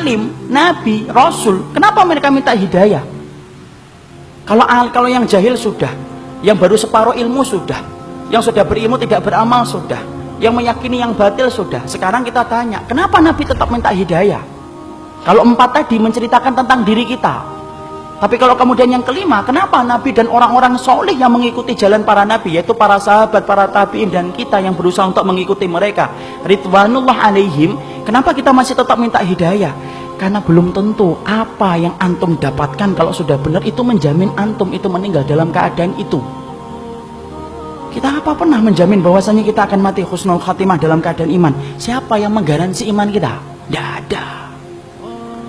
alim, nabi, rasul, kenapa mereka minta hidayah? Kalau yang jahil sudah, yang baru separuh ilmu sudah, yang sudah berilmu tidak beramal sudah, yang meyakini yang batil sudah. Sekarang kita tanya, kenapa Nabi tetap minta hidayah? Kalau 4 tadi menceritakan tentang diri kita, tapi kalau kemudian yang kelima, kenapa Nabi dan orang-orang soleh yang mengikuti jalan para Nabi, yaitu para sahabat, para tabi'in, dan kita yang berusaha untuk mengikuti mereka, ridwanullah alaihim, kenapa kita masih tetap minta hidayah? Karena belum tentu apa yang antum dapatkan kalau sudah benar itu menjamin antum itu meninggal dalam keadaan itu. Kita apa pernah menjamin bahwasanya kita akan mati husnul khatimah dalam keadaan iman? Siapa yang menggaransi iman kita? Tidak ada.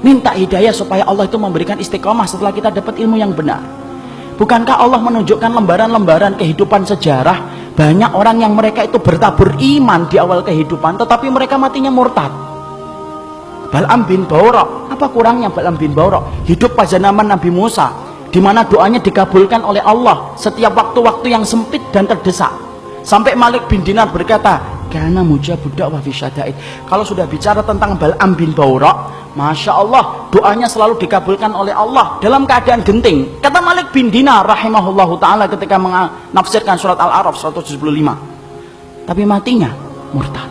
Minta hidayah supaya Allah itu memberikan istiqomah setelah kita dapat ilmu yang benar. Bukankah Allah menunjukkan lembaran-lembaran kehidupan sejarah, banyak orang yang mereka itu bertabur iman di awal kehidupan, tetapi mereka matinya murtad. Bal'am bin Ba'urah, apa kurangnya Bal'am bin Ba'urah? Hidup pada zaman Nabi Musa, di mana doanya dikabulkan oleh Allah setiap waktu-waktu yang sempit dan terdesak. Sampai Malik bin Dinar berkata, "Kana mujabud da'wah fi syada'id." Kalau sudah bicara tentang Bal'am bin Ba'urah, Masya Allah, doanya selalu dikabulkan oleh Allah dalam keadaan genting. Kata Malik bin Dinar rahimahullahu ta'ala ketika menafsirkan surat Al-A'raf 175. Tapi matinya murtad.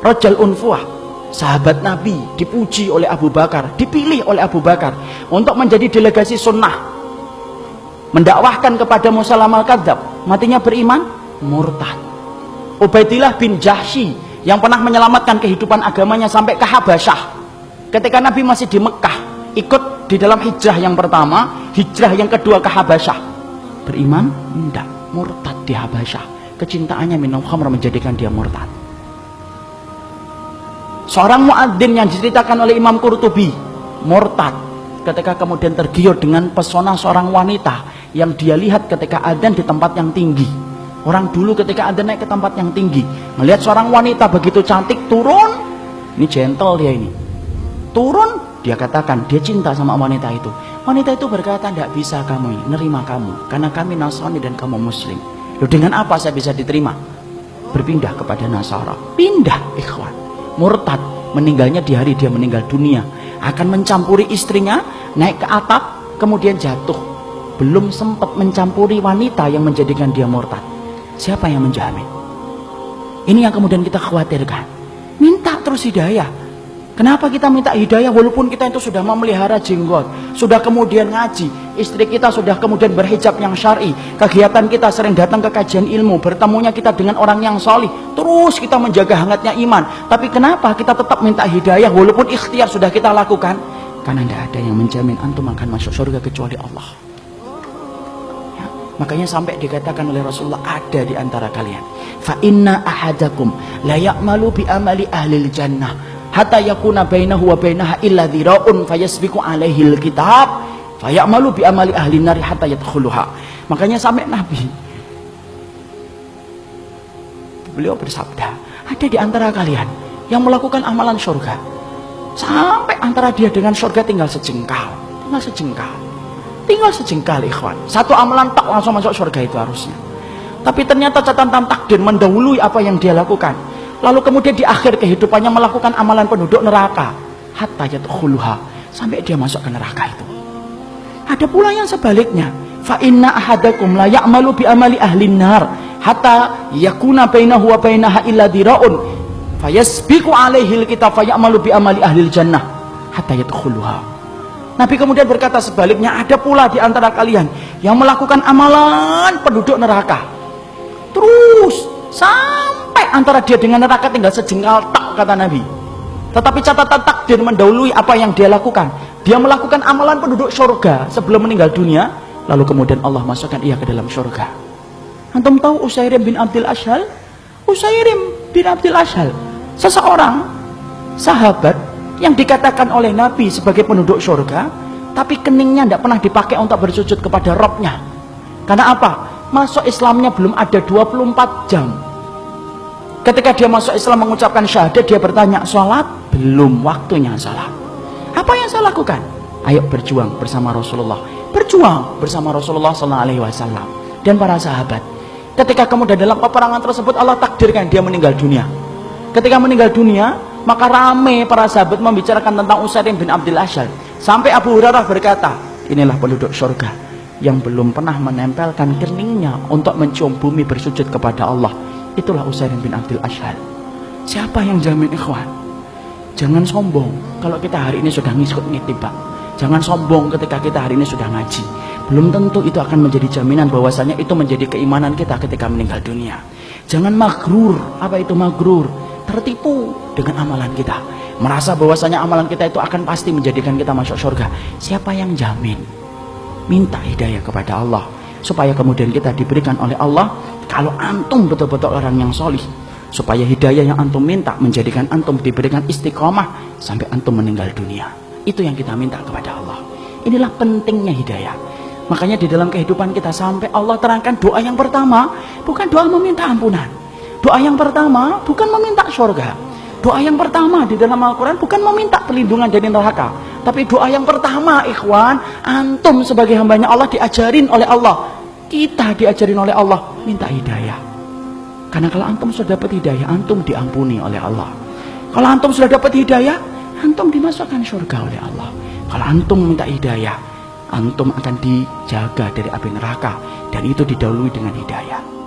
Rajal Unfuah, sahabat Nabi, dipuji oleh Abu Bakar, dipilih oleh Abu Bakar untuk menjadi delegasi sunnah, mendakwahkan kepada Musailamah al-Kadzdzab. Matinya beriman, murtad. Ubaidillah bin Jahsy yang pernah menyelamatkan kehidupan agamanya sampai ke Habasyah. Ketika Nabi masih di Mekah, ikut di dalam hijrah yang pertama, hijrah yang kedua ke Habasyah. Beriman? Tidak, murtad di Habasyah. Kecintaannya minum khamr menjadikan dia murtad. Seorang muadzin yang diceritakan oleh Imam Qurtubi, murtad ketika kemudian tergiur dengan pesona seorang wanita yang dia lihat ketika adzan di tempat yang tinggi. Orang dulu ketika adzan naik ke tempat yang tinggi, melihat seorang wanita begitu cantik turun, ini gentle dia ini. Turun, dia katakan dia cinta sama wanita itu. Wanita itu berkata, "Tidak bisa kamu ini, nerima kamu, karena kami Nasrani dan kamu Muslim." Loh, dengan apa saya bisa diterima? Berpindah kepada Nasara. Pindah, ikhwan. Murtad, meninggalnya di hari dia meninggal dunia. Akan mencampuri istrinya, naik ke atap, kemudian jatuh. Belum sempat mencampuri wanita yang menjadikan dia murtad. Siapa yang menjamin? Ini yang kemudian kita khawatirkan. Minta terus hidayah. Kenapa kita minta hidayah walaupun kita itu sudah memelihara jenggot, sudah kemudian ngaji, istri kita sudah kemudian berhijab yang syar'i, kegiatan kita sering datang ke kajian ilmu, bertemunya kita dengan orang yang salih, terus kita menjaga hangatnya iman. Tapi kenapa kita tetap minta hidayah walaupun ikhtiar sudah kita lakukan? Karena tidak ada yang menjamin antum akan masuk surga kecuali Allah. Ya, makanya sampai dikatakan oleh Rasulullah, ada di antara kalian, fa inna ahadakum la ya'malu bi amali ahlil jannah hatta yakuna bainahu wa bainaha illa dhira'un fayasbiqu alaihi alkitab fayamalu bi amali ahli nari hatta yadkhuluha. Makanya sampai Nabi beliau bersabda, ada di antara kalian yang melakukan amalan surga sampai antara dia dengan surga tinggal sejengkal, tinggal sejengkal ikhwan. Satu amalan tak langsung masuk surga itu harusnya, tapi ternyata catatan takdir mendahului apa yang dia lakukan. Lalu kemudian di akhir kehidupannya melakukan amalan penduduk neraka hatta yadkhuluha, sampai dia masuk ke neraka itu. Ada pula yang sebaliknya, fa inna ahadakum la ya'malu bi amali ahli nar hatta yakuna bainahu wa bainaha illa dhira'un fayasbiqu alaihi alkitab fayamalu bi amali ahli jannah hatta yadkhuluha. Nabi kemudian berkata sebaliknya, ada pula di antara kalian yang melakukan amalan penduduk neraka terus sampai antara dia dengan neraka tinggal sejengkal tak, kata Nabi. Tetapi catatan takdir mendahului apa yang dia lakukan. Dia melakukan amalan penduduk surga sebelum meninggal dunia, lalu kemudian Allah masukkan ia ke dalam surga. Antum tahu Usairim bin Abdul Ashhal? Usairim bin Abdul Ashhal, seseorang sahabat yang dikatakan oleh Nabi sebagai penduduk surga, tapi keningnya tidak pernah dipakai untuk bersujud kepada Rabbnya. Karena apa? Masuk Islamnya belum ada 24 jam. Ketika dia masuk Islam mengucapkan syahadat, dia bertanya, sholat? Belum waktunya sholat. Apa yang saya lakukan? Ayo berjuang bersama Rasulullah. Berjuang bersama Rasulullah SAW dan para sahabat. Ketika kemudian dalam peperangan tersebut Allah takdirkan dia meninggal dunia. Ketika meninggal dunia, Maka rame para sahabat membicarakan tentang Usairim bin Abdul Asyhal. Sampai Abu Hurairah berkata, inilah penduduk surga yang belum pernah menempelkan keningnya untuk mencium bumi bersujud kepada Allah. Itulah Usairim bin Abdul Asyhal. Siapa yang jamin, ikhwan? Jangan sombong kalau kita hari ini sudah ngikut Pak. Jangan sombong ketika kita hari ini sudah ngaji. Belum tentu itu akan menjadi jaminan bahwasanya itu menjadi keimanan kita ketika meninggal dunia. Jangan magrur. Apa itu magrur? Tertipu dengan amalan kita, merasa bahwasanya amalan kita itu akan pasti menjadikan kita masuk surga. Siapa yang jamin? Minta hidayah kepada Allah supaya kemudian kita diberikan oleh Allah. Kalau antum betul-betul orang yang solih, supaya hidayah yang antum minta menjadikan antum diberikan istiqomah sampai antum meninggal dunia. Itu yang kita minta kepada Allah. Inilah pentingnya hidayah. Makanya di dalam kehidupan kita sampai Allah terangkan doa yang pertama bukan doa meminta ampunan. Doa yang pertama bukan meminta surga. Doa yang pertama di dalam Al-Quran bukan meminta perlindungan dari neraka. Tapi doa yang pertama, ikhwan, antum sebagai hambanya Allah diajarin oleh Allah. Kita diajarin oleh Allah minta hidayah. Karena kalau antum sudah dapat hidayah, antum diampuni oleh Allah. Kalau antum sudah dapat hidayah, antum dimasukkan surga oleh Allah. Kalau antum minta hidayah, antum akan dijaga dari api neraka. Dan itu didahului dengan hidayah.